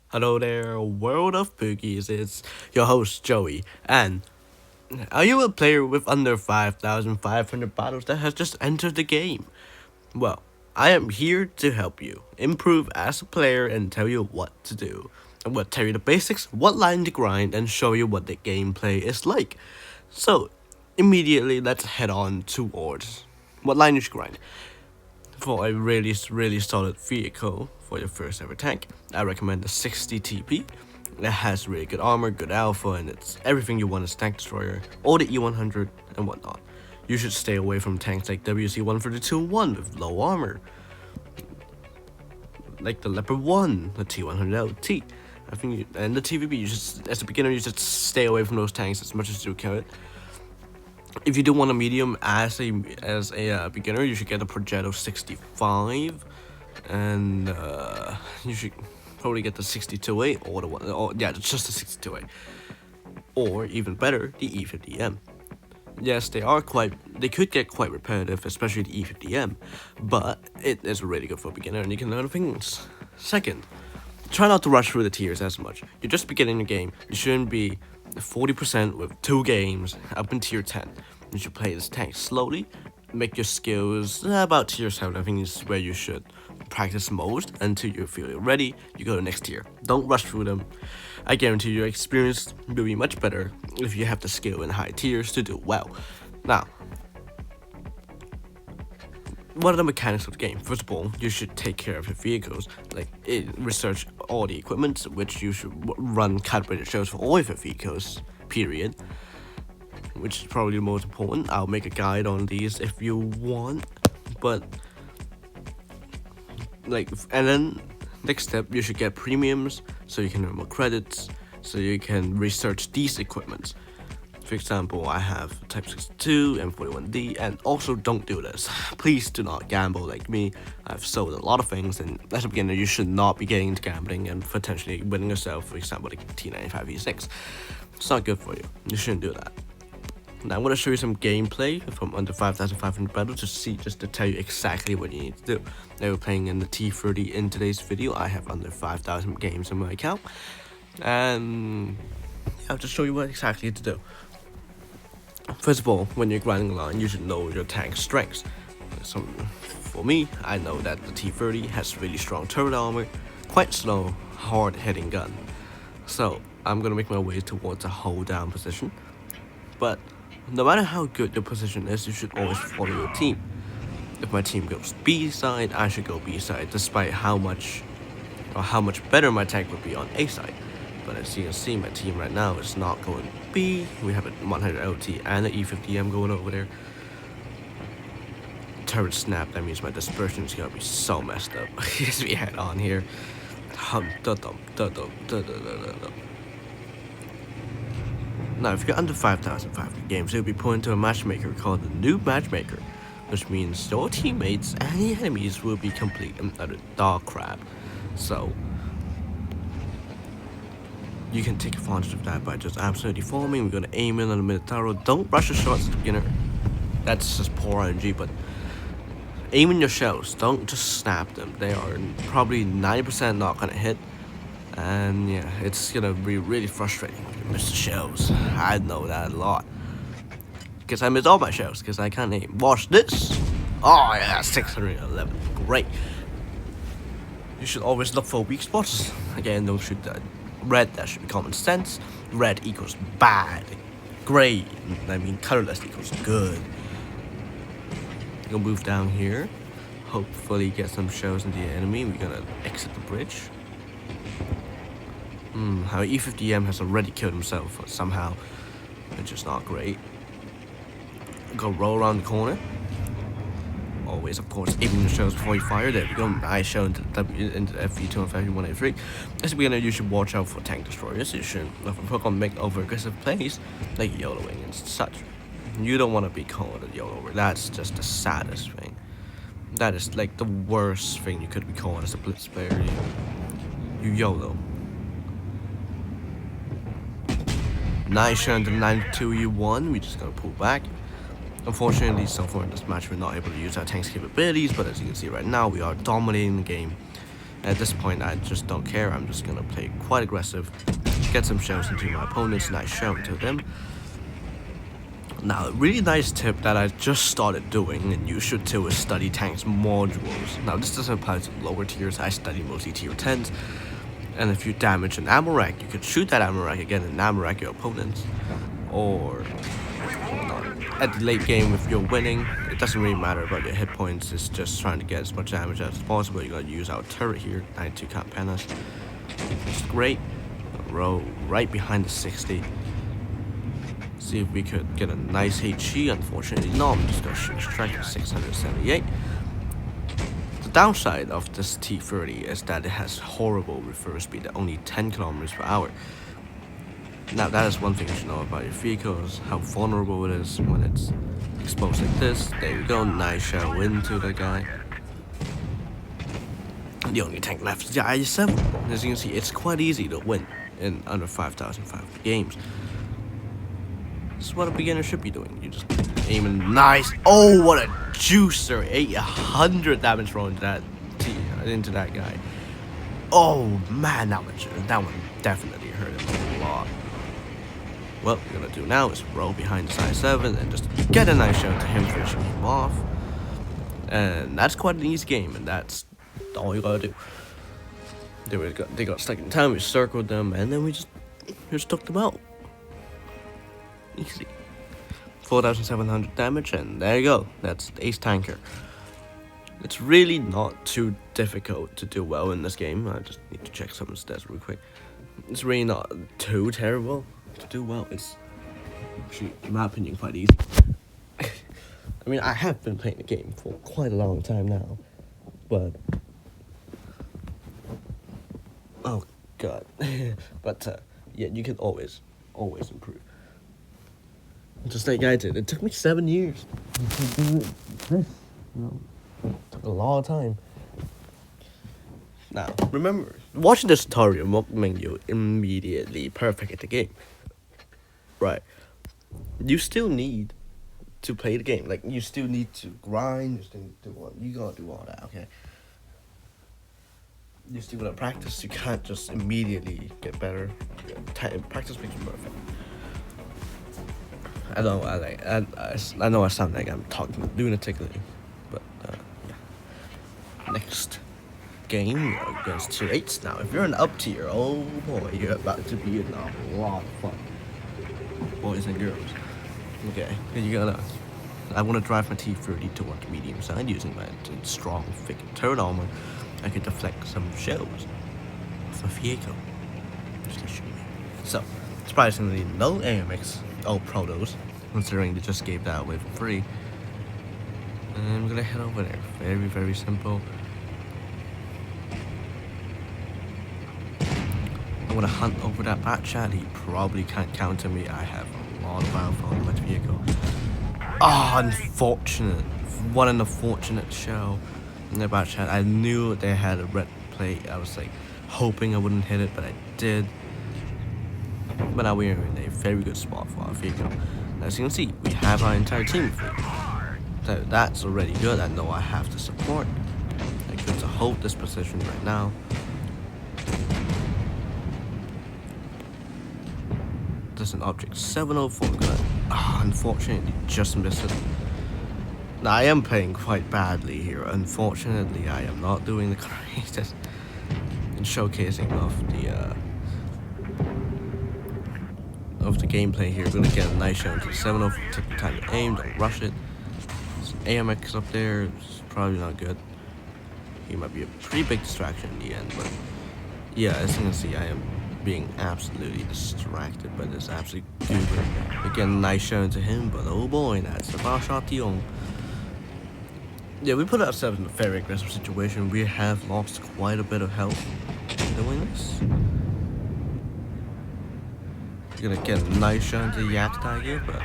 Hello there, world of Pookies. It's your host Joey. And are you a player with under 5,500 battles that has just entered the game? Well, I am here to help you improve as a player and tell you what to do. I will tell you the basics, what line to grind, and show you what the gameplay is like. So, immediately let's head on towards what line you should grind. For a really solid vehicle for your first ever tank, I recommend the 60 TP. It has really good armor, good alpha, and it's everything you want as tank destroyer, or the E100 and whatnot. You should stay away from tanks like WC-132-1 with low armor, like the Leopard 1, the T100LT. And the TVB, as a beginner, you should stay away from those tanks as much as you can. If you do want a medium as a beginner, you should get a Progetto 65, and you should probably get the 62A or the one, or yeah, just the 62A, or even better, the E50M. Yes, they could get quite repetitive, especially the E50M, but it is really good for a beginner and you can learn things. Second, try not to rush through the tiers as much. You're just beginning the game. You shouldn't be 40% with 2 games up in tier 10. You should play this tank slowly, make your skills about tier 7. I think is where you should practice most until you feel you're ready. You go to the next tier. Don't rush through them. I guarantee your experience will be much better if you have the skill in high tiers to do well. Now, what are the mechanics of the game? First of all, you should take care of your vehicles. Research all the equipment, which you should run calibrated shows for all of your vehicles, period. Which is probably the most important. I'll make a guide on these if you want. But, and then next step, you should get premiums so you can earn more credits, so you can research these equipments. For example, I have Type 62 and 41D, and also don't do this. Please do not gamble like me. I've sold a lot of things, and as a beginner, you should not be getting into gambling and potentially winning yourself, for example, like T95 E6. It's not good for you. You shouldn't do that. Now I'm going to show you some gameplay from under 5,500 battles just to tell you exactly what you need to do. Now we're playing in the T30 in today's video. I have under 5,000 games on my account, and I'll just show you what exactly to do. First of all, when you're grinding a line, you should know your tank's strengths. So, for me, I know that the T30 has really strong turret armor, quite slow, hard-hitting gun. So, I'm gonna make my way towards a hold down position. But, no matter how good your position is, you should always follow your team. If my team goes B side, I should go B side, despite how much better my tank would be on A side. But as you can see, my team right now is not going B. We have a 100 LT and an E50M going over there. Turret snap, that means my dispersion is gonna be so messed up as we head on here. Now, if you're under 5,500 games, you'll be put into a matchmaker called the New Matchmaker, which means your teammates and the enemies will be complete and utter dog crap. So, you can take advantage of that by just absolutely farming. We're gonna aim in on the Minotauro. Don't rush your shots at the beginner. That's just poor RNG, but aim in your shells. Don't just snap them. They are probably 90% not gonna hit. And yeah, it's gonna be really frustrating when you miss the shells. I know that a lot. Because I miss all my shells, because I can't aim. Watch this! Oh yeah, 611. Great. You should always look for weak spots. Again, don't shoot that. Red, that should be common sense. Red equals bad. Gray, colorless equals good. We'll move down here. Hopefully get some shells into the enemy. We're gonna exit the bridge. How E50M has already killed himself somehow, which is not great. Go roll around the corner. Always, of course, aiming the shells before you fire. There we go. Nice shell into the FV2 and FV183. As a beginner, you should watch out for tank destroyers. You should Pokemon make over aggressive plays like YOLOing and such. You don't want to be called a YOLOer. That's just the saddest thing. That is like the worst thing you could be called as a blitz player. You YOLO. Nice shot into the 92U1. We just gotta pull back. Unfortunately, so far in this match, we're not able to use our tank's capabilities, but as you can see right now, we are dominating the game. At this point, I just don't care. I'm just gonna play quite aggressive, get some shells into my opponents, nice shell into them. Now, a really nice tip that I just started doing, and you should too, is study tanks modules. Now, this doesn't apply to lower tiers. I study mostly tier 10s. And if you damage an ammo rack, you could shoot that ammo rack again and ammo rack your opponents. Or at the late game, if you're winning, it doesn't really matter about your hit points. It's just trying to get as much damage as possible. You're gonna use our turret here, 92 count pennas. It's great. Row right behind the 60. See if we could get a nice HE. Unfortunately, no. I'm just gonna shoot strike at 678. The downside of this T30 is that it has horrible reverse speed at only 10 kilometers per hour. Now, that is one thing you should know about your vehicles, how vulnerable it is when it's exposed like this. There you go, nice shell into the guy. The only tank left is the IS-7. As you can see, it's quite easy to win in under 5,500 games. This is what a beginner should be doing. You just aim and nice. Oh, what a juicer! 800 damage thrown into that guy. Oh man, that one definitely hurt him a lot. What we're gonna do now is roll behind the side 7 and just get a nice shot to him, finishing him off. And that's quite an easy game, and that's all you gotta do. They got stuck in time. We circled them, and then we just took them out. Easy. 4,700 damage, and there you go. That's the ace tanker. It's really not too difficult to do well in this game. I just need to check some stats real quick. It's really not too terrible to do well. It's actually, in my opinion, quite easy. I mean, I have been playing the game for quite a long time now, but oh god. But yeah, you can always improve. Just like I did. It took me 7 years. It took a long time. Now, remember, watching this tutorial won't make you immediately perfect at the game. Right. You still need to play the game. Like, you still need to grind. You still need to do all. You gotta do all that, okay? You still gotta practice. You can't just immediately get better. Practice makes you perfect. I know I sound like I'm talking lunatically, but yeah. Next game against tier 8s. Now, if you're an up tier, oh boy, you're about to be in a lot of fun, boys and girls. Okay, I want to drive my T30 towards medium side using my strong, thick turret armor. I could deflect some shells with a vehicle. So, surprisingly, no AMX. Oh, protos, considering they just gave that away for free. And I'm gonna head over there. Very, very simple. I'm gonna hunt over that bat chat. He probably can't counter me. I have a lot of alpha on my vehicle. Oh, unfortunate. What an unfortunate shell in the bat chat. I knew they had a red plate. I was like hoping I wouldn't hit it, but I did. But now we're in a very good spot for our vehicle. As you can see, we have our entire team free. So that's already good. I know I have to support. I'm good to hold this position right now. There's an object 704. Good. Oh, unfortunately, just missed it. Now I am playing quite badly here. Unfortunately, I am not doing the greatest in showcasing of the gameplay here. We're gonna get a nice shot into the 704. Take the time to aim. Don't rush it. There's an AMX up there. It's probably not good. He might be a pretty big distraction in the end, but yeah, as you can see, I am being absolutely distracted by this absolute goober. Again, a nice shot into him, but oh boy, that's a bar shot on. Yeah, we put ourselves in a very aggressive situation. We have lost quite a bit of health doing this. We're gonna get a nice shot into the Yak Tiger, but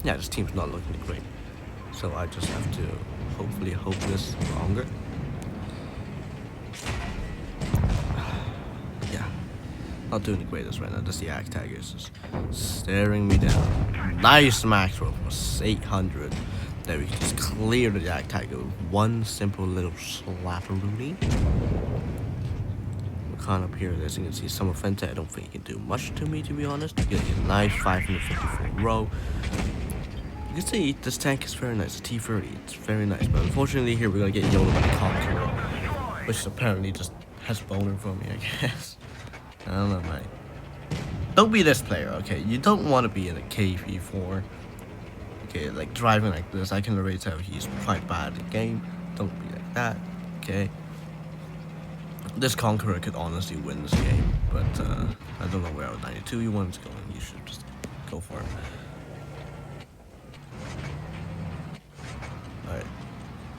yeah, this team's not looking great. So I just have to hopefully hope this longer. Yeah, not doing the greatest right now. This Yak Tiger is just staring me down. Nice max roll for 800. There we can just clear the Yak Tiger with one simple little slapperoonie. climb up here, as you can see, some offensive. I don't think he can do much to me, to be honest. You get a nice 554 row. You can see this tank is very nice, the T30, it's very nice, but unfortunately here we're gonna get yelled by the Conqueror, which apparently just has boner for me, I guess. I don't know, man. Don't be this player, okay? You don't want to be in a KV4. Okay, like driving like this, I can already tell he's quite bad at the game. Don't be like that, okay? This Conqueror could honestly win this game, but I don't know where 92 you want to go, and you should just go for it. Alright,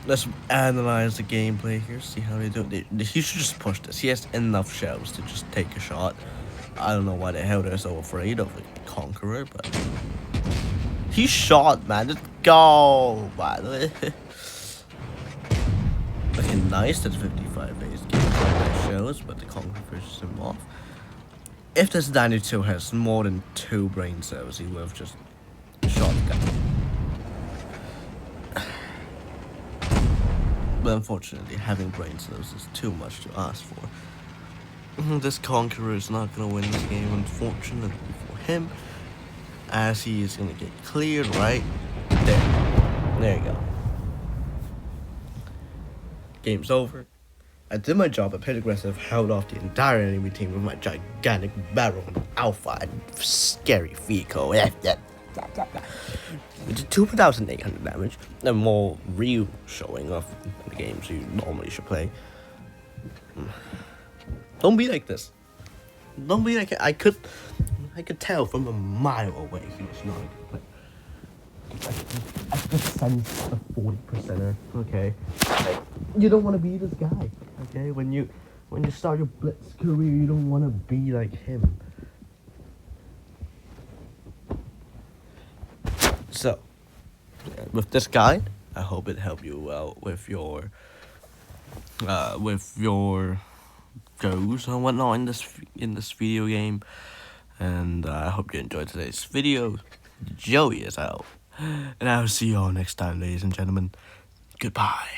let's analyze the gameplay here, see how they do it. He should just push this. He has enough shells to just take a shot. I don't know why the hell they're so afraid of the Conqueror, but he shot, man. Let's go, man. Looking nice, that's 55 base shells, but the Conqueror pushes him off. If this 92 has more than 2 brain cells, he would have just shot the guy. But unfortunately, having brain cells is too much to ask for. This Conqueror is not gonna win this game, unfortunately for him, as he is gonna get cleared right there. There you go. Game's over. I did my job. I played aggressive, held off the entire enemy team with my gigantic barrel and alpha and scary vehicle. It did 2,800 damage. A more real showing of the games you normally should play. Don't be like this. Don't be like it. I could tell from a mile away he was not a good player. I could sense a 40%er. Okay, you don't want to be this guy. Okay, when you start your blitz career, you don't want to be like him. So, with this guide, I hope it helped you out with your goals and whatnot in this video game, and I hope you enjoyed today's video. Joey is out, and I will see you all next time, ladies and gentlemen. Goodbye.